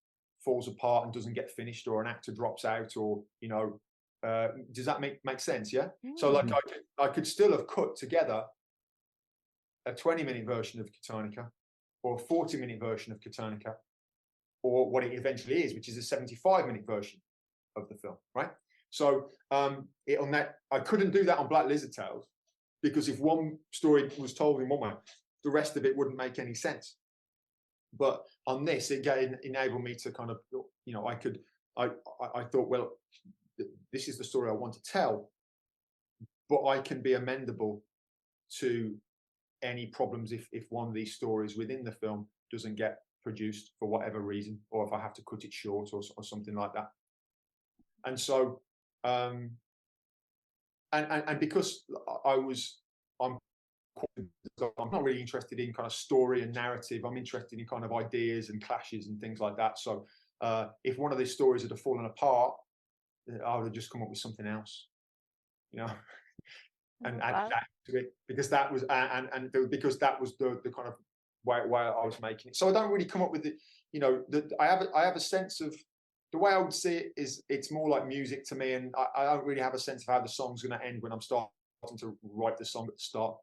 falls apart and doesn't get finished, or an actor drops out, or you know, does that make sense? Yeah. So like I could still have cut together a 20-minute version of Katernica, or a 40-minute version of Katernica, or what it eventually is, which is a 75-minute version of the film, right? So I couldn't do that on Black Lizard Tales, because if one story was told in one way, the rest of it wouldn't make any sense. But on this, it enabled me to kind of, you know, I thought, well, this is the story I want to tell, but I can be amendable to any problems if one of these stories within the film doesn't get produced for whatever reason, or if I have to cut it short or something like that. And so, and because I'm not really interested in kind of story and narrative. I'm interested in kind of ideas and clashes and things like that. So if one of these stories had fallen apart, I would have just come up with something else, you know. and love added that. that to it, because that was because that was the kind of way I was making it. So I don't really come up with it. You know, I have a sense of the way I would see it is it's more like music to me, and I don't really have a sense of how the song's going to end when I'm starting to write the song at the start.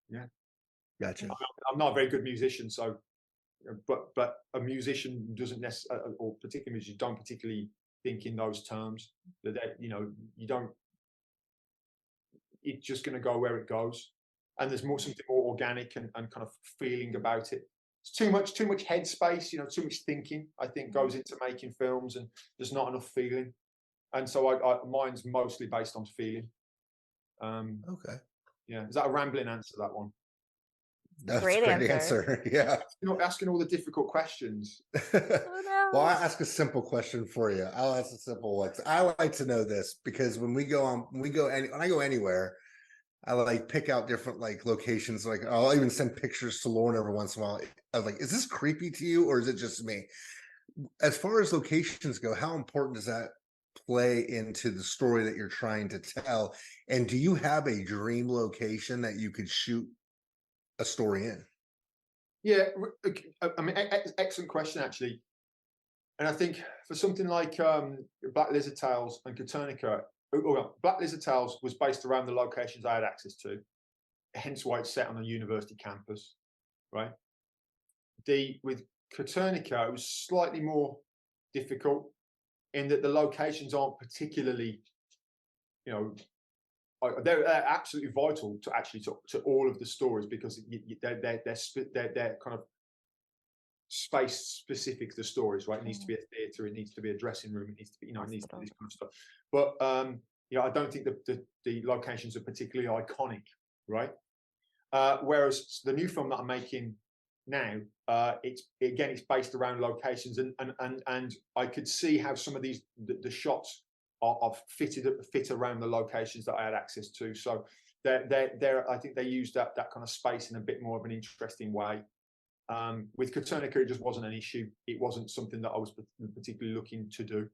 Yeah, Gotcha. I'm not a very good musician, so but a musician doesn't necessarily, or particularly musicians don't particularly think in those terms. That you know, you don't. It's just going to go where it goes, and there's more something more organic and kind of feeling about it. It's too much headspace, you know, too much thinking, I think, goes into making films, and there's not enough feeling. And so mine's mostly based on feeling. Okay. Yeah, is that a rambling answer, that one? That's Great a great answer. answer. Yeah. You're not asking all the difficult questions. Oh, no. Well, I'll ask a simple question for you. I'll ask a simple one. I like to know this because when I go anywhere, I like pick out different like locations. Like I'll even send pictures to Lauren every once in a while. I was like, is this creepy to you or is it just me? As far as locations go, how important does that play into the story that you're trying to tell? And do you have a dream location that you could shoot a story in? Yeah, I mean, excellent question, actually. And I think for something like Black Lizard Tales and Katernica, Black Lizard Tales was based around the locations I had access to, hence why it's set on a university campus, right? With Katernica, it was slightly more difficult in that the locations aren't particularly, you know, they're absolutely vital to actually to all of the stories, because they're kind of space specific to stories, right? It needs to be a theater, it needs to be a dressing room, it needs to be, you know, it needs to be this kind of stuff. But you know, I don't think the locations are particularly iconic, right? Whereas the new film that I'm making now, it's based around locations, and I could see how some of these the shots are fit around the locations that I had access to. So I think they used that kind of space in a bit more of an interesting way. With Katernica, it just wasn't an issue. It wasn't something that I was particularly looking to do.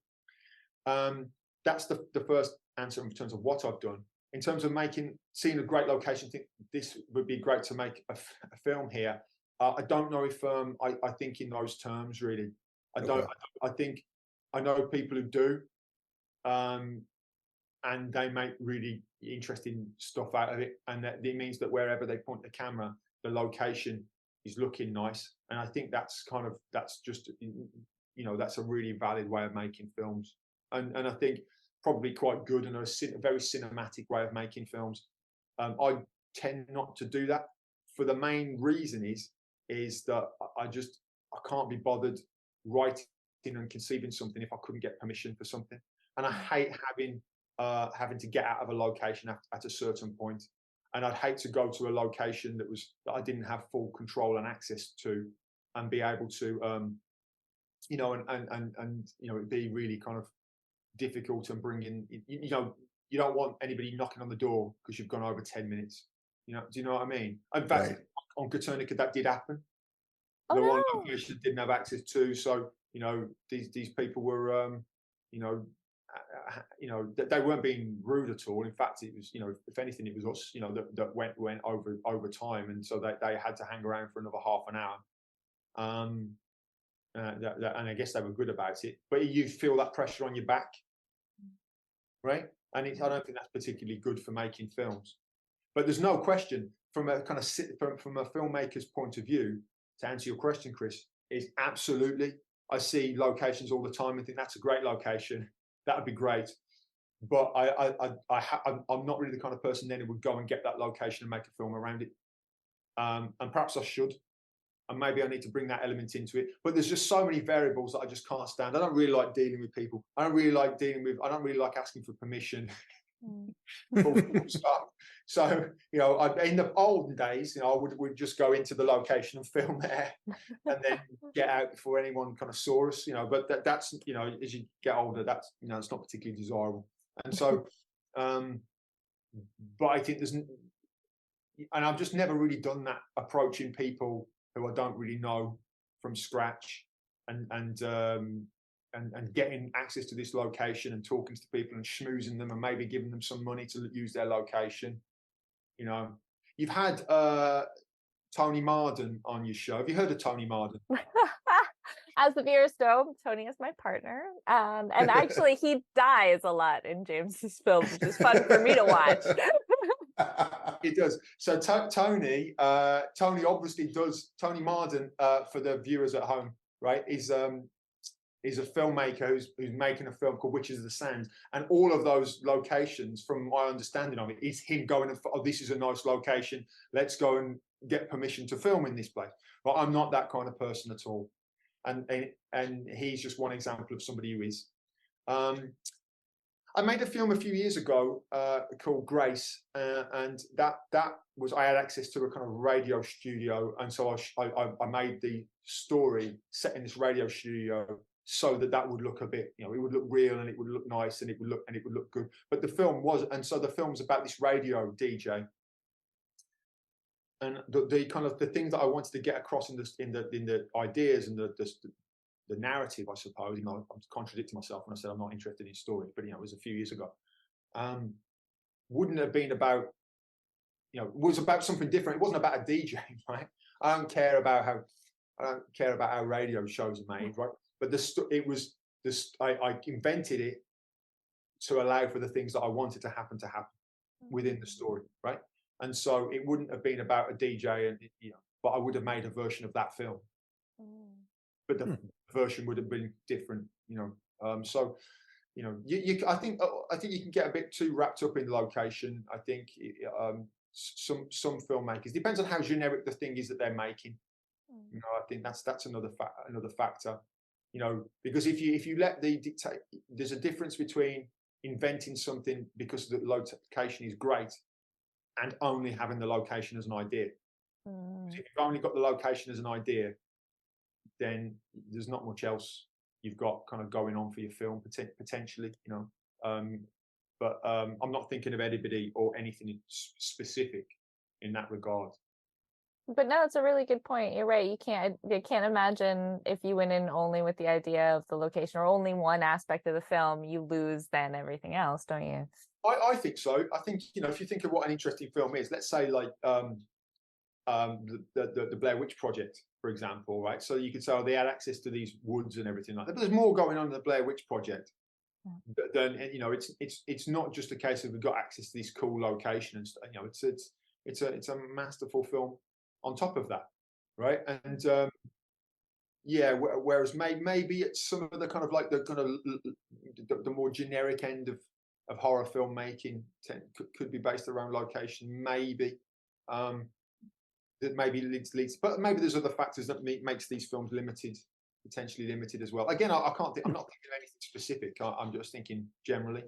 That's the first answer in terms of what I've done. In terms of seeing a great location, I think this would be great to make a film here. I don't know if I think in those terms, really. I don't. I think I know people who do, and they make really interesting stuff out of it. And that it means that wherever they point the camera, the location is looking nice. And I think that's just, you know, that's a really valid way of making films. And I think probably quite good and a very cinematic way of making films. I tend not to do that, for the main reason is that I can't be bothered writing and conceiving something if I couldn't get permission for something. And I hate having to get out of a location at a certain point. And I'd hate to go to a location that I didn't have full control and access to, and be able to, you know, and you know, it'd be really kind of difficult and bring in, you know, you don't want anybody knocking on the door because you've gone over 10 minutes. You know, do you know what I mean? In fact, Right. on Katernica, that did happen. Oh, The one no. location didn't have access to, so you know, these people were, you know, they weren't being rude at all. In fact, it was, you know, if anything, it was us, you know, that went over time, and so they had to hang around for another half an hour. And I guess they were good about it, but you feel that pressure on your back, right? And I don't think that's particularly good for making films. But there's no question, from a kind of from a filmmaker's point of view, to answer your question, Chris, is absolutely. I see locations all the time and think that's a great location. That would be great. But I'm not really the kind of person then who would go and get that location and make a film around it. And perhaps I should. And maybe I need to bring that element into it. But there's just so many variables that I just can't stand. I don't really like dealing with people. I don't really like asking for permission. Stuff. So, you know, in the olden days, you know, I would just go into the location and film there, and then get out before anyone kind of saw us, you know. But that's, you know, as you get older, that's, you know, it's not particularly desirable. And so, but I think and I've just never really done that, approaching people who I don't really know from scratch, and and getting access to this location and talking to people and schmoozing them and maybe giving them some money to use their location. You know, you've had Tony Marden on your show. Have you heard of Tony Marden? As the viewers know, Tony is my partner, and actually he dies a lot in James's films, which is fun for me to watch. It does. So Tony obviously does. Tony Marden, for the viewers at home, right, is a filmmaker who's making a film called Witches of the Sands, and all of those locations, from my understanding of it, is him going and, oh, this is a nice location, let's go and get permission to film in this place. But I'm not that kind of person at all, and he's just one example of somebody who is. I made a film a few years ago called Grace, and that was, I had access to a kind of radio studio, and so I made the story set in this radio studio so that would look a bit, you know, it would look real and it would look nice and it would look good. But the film was, and so the film's about this radio DJ, and the kind of the thing that I wanted to get across in the ideas and the narrative, I suppose. You know, I'm contradicting myself when I said I'm not interested in stories, but you know, it was a few years ago. Wouldn't have been about, you know, it was about something different. It wasn't about a DJ, right? I don't care about how radio shows are made, right? But I invented it to allow for the things that I wanted to happen within the story, right? And so it wouldn't have been about a DJ, and you know, but I would have made a version of that film. But the version would have been different, you know. So, you know, I think you can get a bit too wrapped up in location. I think some filmmakers, depends on how generic the thing is that they're making. You know, I think that's another factor. You know, because if you let the dictate, there's a difference between inventing something because the location is great and only having the location as an idea. If you've only got the location as an idea, then there's not much else you've got kind of going on for your film potentially, you know. But I'm not thinking of anybody or anything specific in that regard. But no, it's a really good point. You're right. You can't imagine if you went in only with the idea of the location or only one aspect of the film, you lose then everything else, don't you? I think so. I think, you know, if you think of what an interesting film is, let's say like the Blair Witch Project, for example, right? So you could say, oh, they had access to these woods and everything like that. But there's more going on in the Blair Witch Project than, you know, it's not just a case of we've got access to this cool location and stuff. You know, it's a masterful film on top of that, right? And yeah, whereas maybe it's some of the kind of like the kind of the more generic end of horror filmmaking could be based around location, maybe. That maybe leads, but maybe there's other factors that makes these films potentially limited as well. Again, I'm not thinking of anything specific. I'm just thinking generally.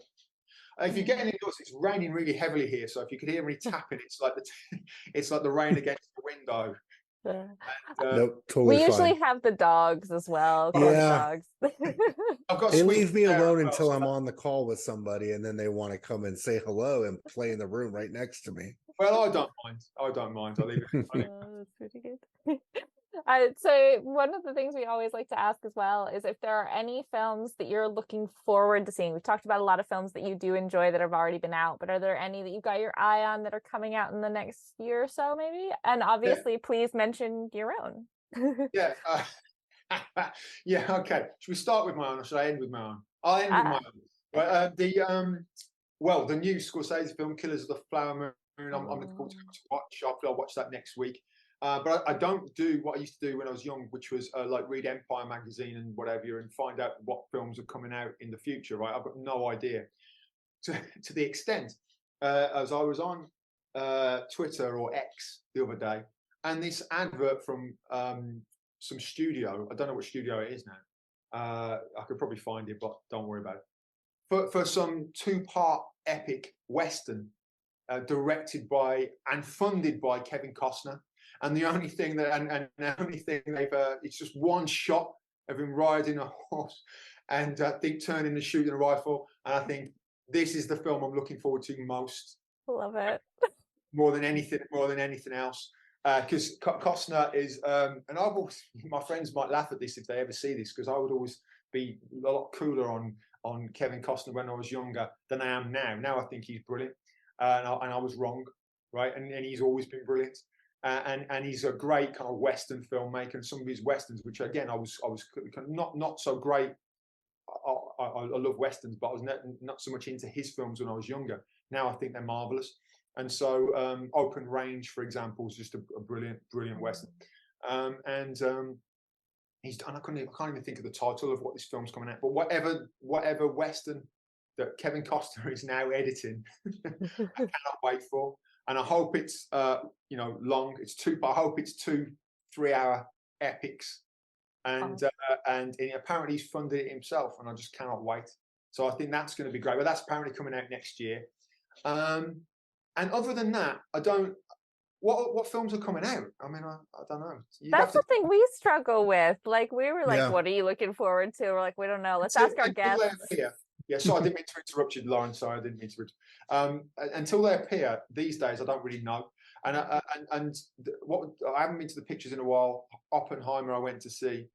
If you're getting indoors, it's raining really heavily here, so if you could hear me tapping, it's like the rain against the window. Nope, totally we fine. usually have the dogs as well. Yeah. Dogs. I've got They leave me alone well, until so I'm on the call with somebody, and then they want to come and say hello and play in the room right next to me. Well, I don't mind. I leave it. Oh, that's pretty good. So one of the things we always like to ask as well is if there are any films that you're looking forward to seeing. We've talked about a lot of films that you do enjoy that have already been out, but are there any that you've got your eye on that are coming out in the next year or so, maybe? And obviously, please mention your own. Yeah. Yeah. Okay. Should we start with my own, or should I end with my own? I'll end with my own. But the new Scorsese film, Killers of the Flower Moon. I'm looking forward to watch. I'll watch that next week. But I don't do what I used to do when I was young, which was like read Empire magazine and whatever, and find out what films are coming out in the future. Right, I've got no idea. To the extent as I was on Twitter or X the other day, and this advert from some studio. I don't know what studio it is now. I could probably find it, but don't worry about it. For some 2-part epic Western directed by and funded by Kevin Costner. And the only thing that, the only thing they've, it's just one shot of him riding a horse and I think turning and shooting a rifle. And I think this is the film I'm looking forward to most. Love it. More than anything else. Because Costner is, and I've always, my friends might laugh at this if they ever see this, because I would always be a lot cooler on Kevin Costner when I was younger than I am now. Now I think he's brilliant, and I was wrong, right? And he's always been brilliant. And he's a great kind of Western filmmaker. And some of his Westerns, which again I was not so great. I love Westerns, but I was not so much into his films when I was younger. Now I think they're marvelous. And so Open Range, for example, is just a brilliant Western. He's done. I can't even think of the title of what this film's coming out. But whatever Western that Kevin Costner is now editing, I cannot wait for. And I hope it's long. I hope it's 2 3-hour epics. And apparently he's funded it himself, and I just cannot wait. So I think that's going to be great. But that's apparently coming out next year. And other than that, I don't. What films are coming out? I mean, I don't know. That's the thing we struggle with. Like, we were like, what are you looking forward to? We're like, we don't know. Let's ask our guests. Yeah, so I didn't mean to interrupt you, Lauren. Sorry, I didn't mean to. Until they appear these days, I don't really know. And what I haven't been to the pictures in a while. Oppenheimer, I went to see.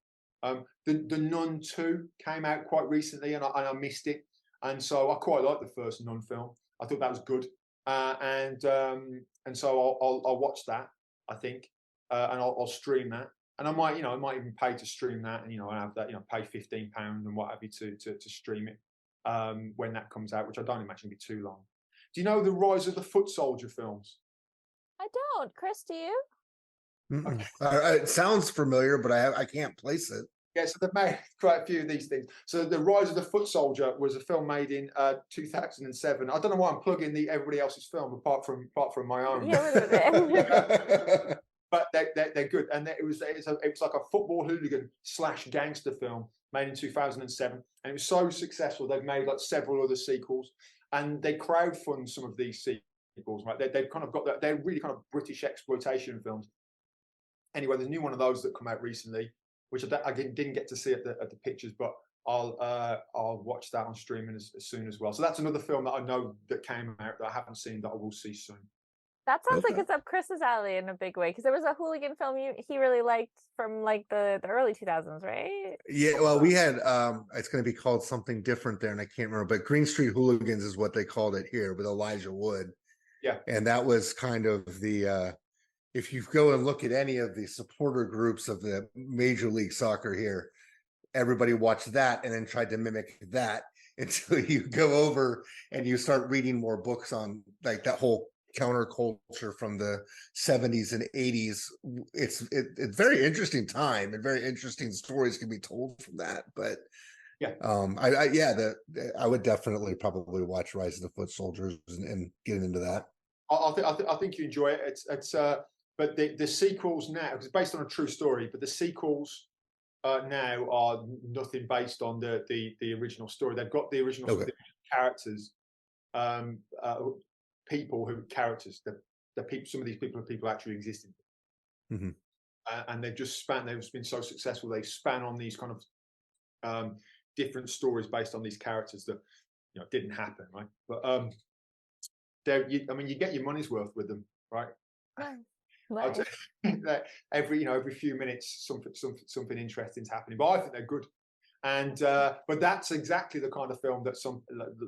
The Nun 2 came out quite recently, and I missed it. And so I quite liked the first Nun film. I thought that was good. And so I'll watch that, I think, and I'll stream that. And I might even pay to stream that, and I have that, pay £15 and what have you to stream it when that comes out, which I don't imagine will be too long. Do you know the Rise of the Foot Soldier films? I don't. Chris, do you? Okay. It sounds familiar, but I can't place it. Yeah, so they've made quite a few of these things. So the Rise of the Foot Soldier was a film made in 2007. I don't know why I'm plugging everybody else's film apart from my own. Yeah, but they're good, and it was like a football hooligan / gangster film made in 2007, and it was so successful they've made like several other sequels, and they crowdfund some of these sequels. Right, they've kind of got that. They're really kind of British exploitation films. Anyway, there's a new one of those that come out recently, which I didn't get to see at the pictures, but I'll watch that on streaming as soon as well. So that's another film that I know that came out that I haven't seen that I will see soon. That sounds like it's up Chris's alley in a big way, because there was a hooligan film he really liked from like the early 2000s, right? Yeah, well, we had it's going to be called something different there, and I can't remember, but Green Street Hooligans is what they called it here with Elijah Wood. Yeah, and that was kind of the if you go and look at any of the supporter groups of the Major League Soccer here, everybody watched that and then tried to mimic that until you go over and you start reading more books on like that whole counterculture from the 70s and 80s. It's very interesting time, and very interesting stories can be told from that. But yeah, I would definitely probably watch Rise of the Foot Soldiers and get into that. I think you enjoy it. It's but the sequels now, because it's based on a true story, but the sequels now are nothing based on the original story. They've got the original characters, characters. The people, some of these people actually existed, and they've been so successful. They span on these kind of different stories based on these characters that didn't happen, right? But you get your money's worth with them, right? Nice. Every few minutes something interesting is happening, but I think they're good. And but that's exactly the kind of film that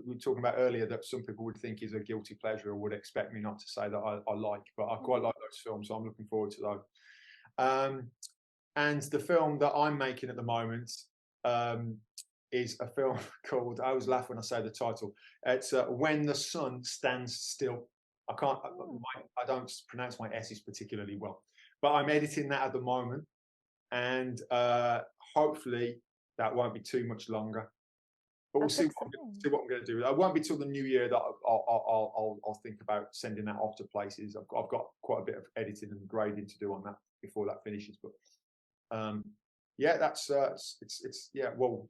we were talking about earlier, that some people would think is a guilty pleasure or would expect me not to say that I like, but I quite like those films, so I'm looking forward to those. And the film that I'm making at the moment is a film called, I always laugh when I say the title, it's When the Sun Stands Still. I don't pronounce my S's particularly well, but I'm editing that at the moment, and hopefully that won't be too much longer. But we'll see what I'm going to do. It won't be till the new year that I'll think about sending that off to places. I've got quite a bit of editing and grading to do on that before that finishes. But that's Well,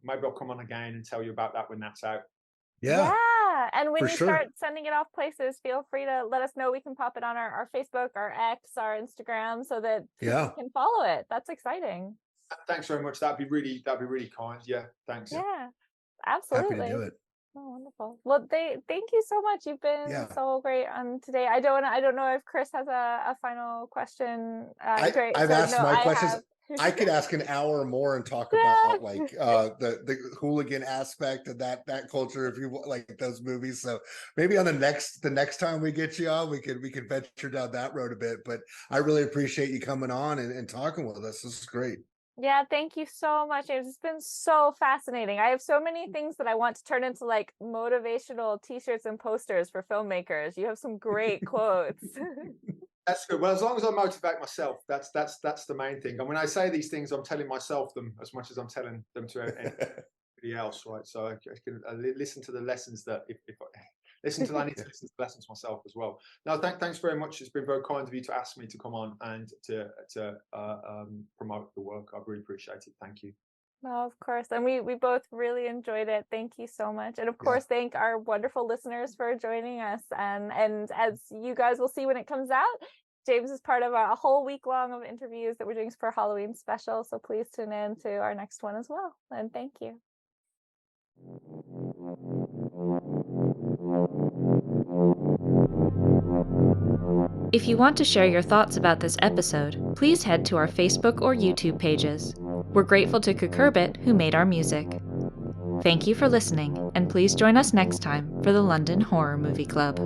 maybe I'll come on again and tell you about that when that's out. Yeah. And when you start sending it off places, feel free to let us know. We can pop it on our Facebook, our X, our Instagram, so that people can follow it. That's exciting. Thanks very much. That'd be really kind. Yeah, thanks. Yeah, absolutely. Happy to do it. Oh, wonderful. Well, thank you so much. You've been Yeah. so great on today. I don't know if Chris has a final question. Great. I've So asked no, my I questions. have. I could ask an hour more and talk Yeah. about like the hooligan aspect of that culture if you like those movies. So maybe on the next time we get you on, we could venture down that road a bit. But I really appreciate you coming on and talking with us. This is great. Yeah, thank you so much, James. It's been so fascinating. I have so many things that I want to turn into like motivational t-shirts and posters for filmmakers. You have some great quotes. That's good. Well, as long as I motivate myself, that's the main thing. And when I say these things, I'm telling myself them as much as I'm telling them to anybody else, right? So I can listen to the lessons that if I listen to, I need to listen to the lessons myself as well. No, thanks very much. It's been very kind of you to ask me to come on and to promote the work. I really appreciate it. Thank you. No, of course. And we both really enjoyed it. Thank you so much. And of Yeah. course, thank our wonderful listeners for joining us. And as you guys will see when it comes out, James is part of a whole week long of interviews that we're doing for Halloween special. So please tune in to our next one as well. And thank you. If you want to share your thoughts about this episode, please head to our Facebook or YouTube pages. We're grateful to Kukurbit, who made our music. Thank you for listening, and please join us next time for the London Horror Movie Club.